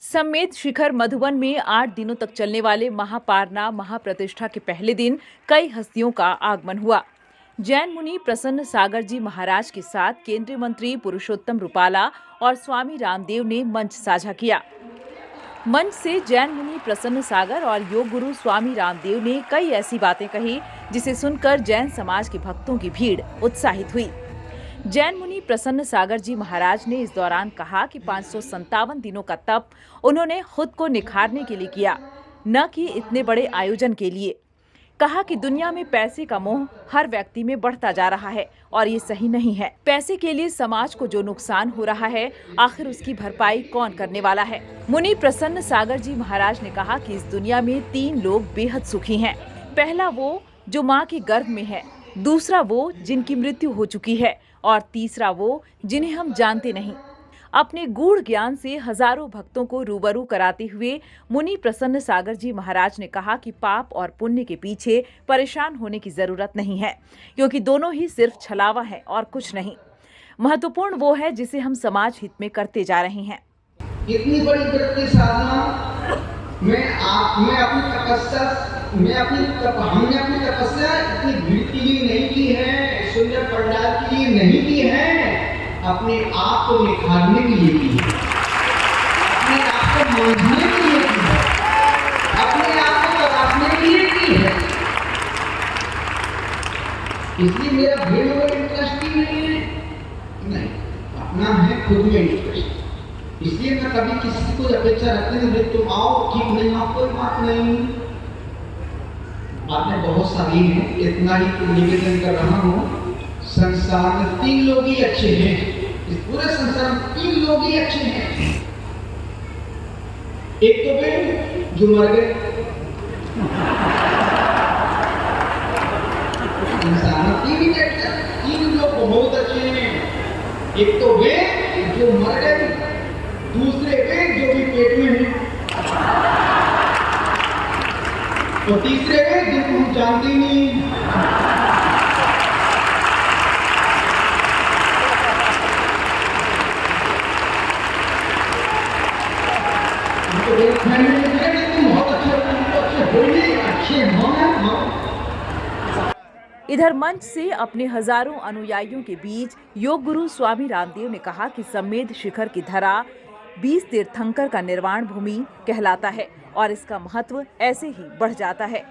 समेत शिखर मधुबन में 8 दिनों तक चलने वाले महापारना महाप्रतिष्ठा के पहले दिन कई हस्तियों का आगमन हुआ। जैन मुनि प्रसन्न सागर जी महाराज के साथ केंद्रीय मंत्री पुरुषोत्तम रूपाला और स्वामी रामदेव ने मंच साझा किया। मंच से जैन मुनि प्रसन्न सागर और योग गुरु स्वामी रामदेव ने कई ऐसी बातें कही जिसे सुनकर जैन समाज के भक्तों की भीड़ उत्साहित हुई। जैन मुनि प्रसन्न सागर जी महाराज ने इस दौरान कहा कि 557 दिनों का तप उन्होंने खुद को निखारने के लिए किया, न कि इतने बड़े आयोजन के लिए। कहा कि दुनिया में पैसे का मोह हर व्यक्ति में बढ़ता जा रहा है और ये सही नहीं है। पैसे के लिए समाज को जो नुकसान हो रहा है, आखिर उसकी भरपाई कौन करने वाला है। मुनि प्रसन्न सागर जी महाराज ने कहा कि इस दुनिया में 3 लोग बेहद सुखी हैं। पहला वो जो माँ के गर्भ में है, दूसरा वो जिनकी मृत्यु हो चुकी है और तीसरा वो जिन्हें हम जानते नहीं। अपने गूढ़ ज्ञान से हजारों भक्तों को रूबरू कराते हुए मुनि प्रसन्न सागर जी महाराज ने कहा कि पाप और पुण्य के पीछे परेशान होने की जरूरत नहीं है, क्योंकि दोनों ही सिर्फ छलावा है और कुछ नहीं। महत्वपूर्ण वो है जिसे हम समाज हित में करते जा रहे हैं। इतनी बड़ी वृत्ति साधना हमने अपनी तपस्या इतनी भीड़ के लिए नहीं की है, सुंदर पंडाल के लिए नहीं की है, अपने आप को निखारने के लिए की है, अपने आप को मांझने के लिए की है, अपने आप को तराशने के लिए की है। इसलिए मेरा भीड़ में इंटरेस्ट ही नहीं, अपना है खुद में इंटरेस्ट। इसलिए मैं कभी किसी को अपेक्षा रखते नहीं, तुम आओ, ठीक नहीं आओ, कोई बात नहीं। बातें बहुत सारी हैं, इतना ही निवेदन कर रहा हूँ। संसार में 3 लोग ही अच्छे हैं, इस पूरे संसार में 3 लोग ही अच्छे हैं। एक तो वे जो मर गए, संसार में 3 लोग बहुत अच्छे हैं। एक तो वे जो मर गए, दूसरे वे जो भी पेट में हैं, और तीसरे वे जिनको हम जानते नहीं। इधर मंच से अपने हजारों अनुयायियों के बीच योग गुरु स्वामी रामदेव ने कहा कि समेत शिखर की धरा 20 तीर्थंकर का निर्वाण भूमि कहलाता है और इसका महत्व ऐसे ही बढ़ जाता है।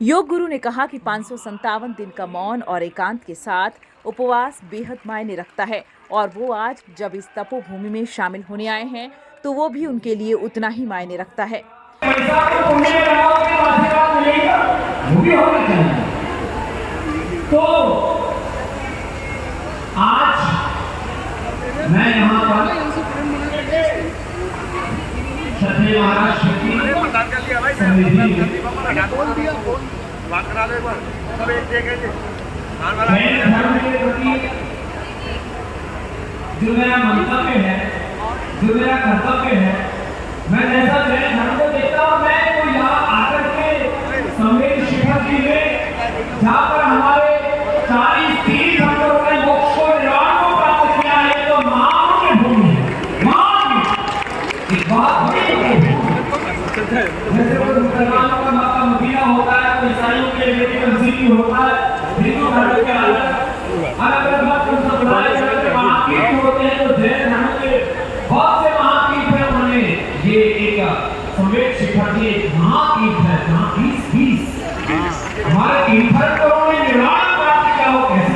योग गुरु ने कहा कि 557 दिन का मौन और एकांत के साथ उपवास बेहद मायने रखता है और वो आज जब इस तपोभूमि में शामिल होने आए हैं तो वो भी उनके लिए उतना ही मायने रखता है। तो आज मैं यहाँ पर क्षत्रिय महाराष्ट्र की जैन धर्म के प्रति जो मेरा मंतव्य है, जो मेरा कर्तव्य है, मैं जैसा जैन धर्म को देखता हूँ, मैं तो यहाँ आकर के समेत शिखर जी में जहाँ पर हमारे 40 तीर्थंकरों ने मोक्ष को निर्वाण को प्राप्त किया है, तो महान भूमि है, महान एक बहुत बड़ी भूमि है। जैसे कोई मुसलमानों का मक्का मदीना होता है, तो ईसाइयों के लिए मस्जिद होता है, हिंदू धर्म के अलग अलग संप्रदाय के महातीर्थ होते हैं, तो जैन धर्म के बहुत से महातीर्थ हैं। उन्होंने ये एक समेत शिखर जी एक महातीर्थ है, जहाँ 20 हमारे तीर्थंकरों ने निर्वाण प्राप्त किया हो, कैसे।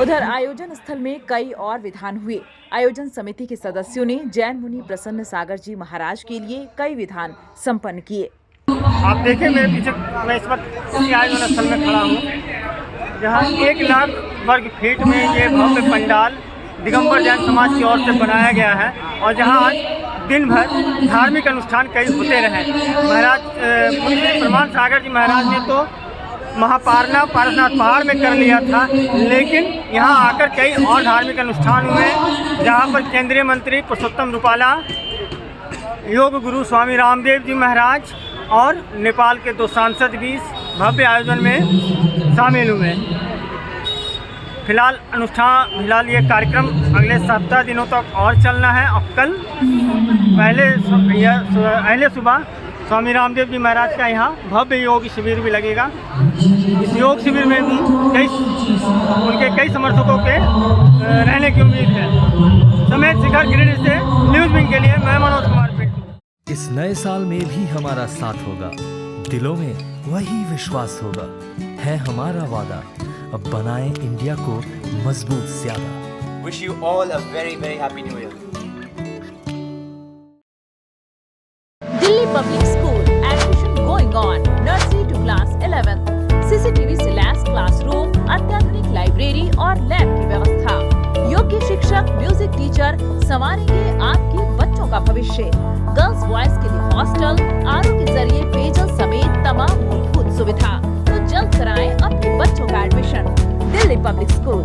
उधर आयोजन स्थल में कई और विधान हुए। आयोजन समिति के सदस्यों ने जैन मुनि प्रसन्न सागर जी महाराज के लिए कई विधान संपन्न किए। आप देखें मेरे पीछे, मैं इस वक्त इसी आयोजन स्थल में खड़ा हूँ, जहाँ 1 लाख वर्ग फीट में ये भव्य पंडाल दिगंबर जैन समाज की ओर से बनाया गया है और जहाँ आज दिन भर धार्मिक अनुष्ठान कई होते रहे। महाराज मुनि प्रसन्न सागर जी महाराज ने तो महापारना पारसनाथ पहाड़ में कर लिया था, लेकिन यहाँ आकर कई और धार्मिक अनुष्ठान हुए, जहाँ पर केंद्रीय मंत्री पुरुषोत्तम रूपाला, योग गुरु स्वामी रामदेव जी महाराज और नेपाल के 2 सांसद भी भव्य आयोजन में शामिल हुए। फिलहाल ये कार्यक्रम अगले 7 दिनों तक और चलना है। और कल पहले सुबह स्वामी रामदेव जी महाराज का यहाँ भव्य योग शिविर भी लगेगा। इस योग शिविर में भी उनके कई समर्थकों के रहने की उम्मीद है। समेत शिखर गिरिडीह से न्यूज़ विंग के लिए मैं मनोज कुमार पिंटू। इस नए साल में भी हमारा साथ होगा, दिलों में वही विश्वास होगा, है हमारा वादा, अब बनाएं इंडिया को मजबूत ज्यादा। Wish you all a very, very happy new year. Delhi Public School, admission going on, nursery to class 11, CCTV से लैस क्लासरूम, अत्याधुनिक लाइब्रेरी और लैब की व्यवस्था, योग्य शिक्षक, म्यूजिक टीचर संवारेंगे आपके बच्चों का भविष्य। गर्ल्स बॉयज के लिए हॉस्टल, आरओ के जरिए पेयजल समेत तमाम मूलभूत सुविधा। तो जल्द कराएं अपने बच्चों का एडमिशन। Delhi public school.